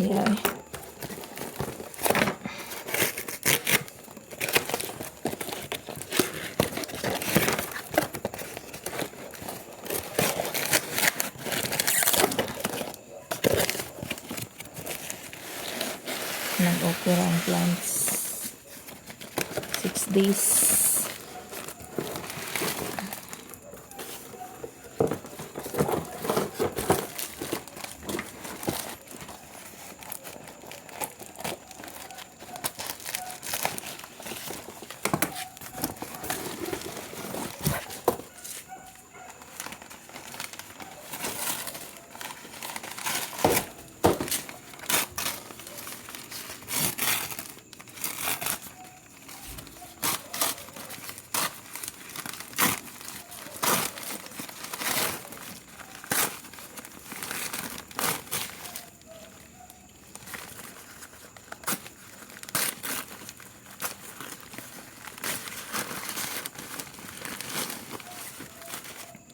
Yeah. Nag-opera ang plants. 6 days.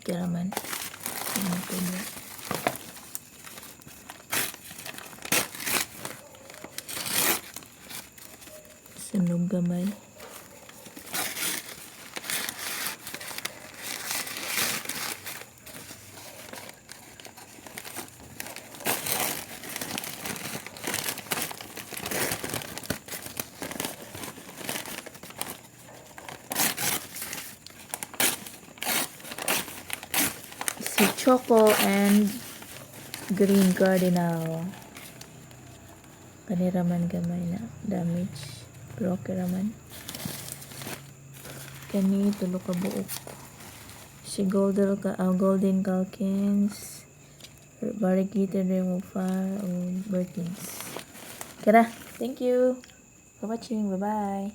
Kaya naman. Sunog gamay. Si Choco and Green Cardinal. Kaniraman gamay na damage. Pero okay raman. Kani tulo ka buok. Si Golden Calkins. Variegated Ring of Fire o Birkins. Kaya, thank you for watching. Bye-bye.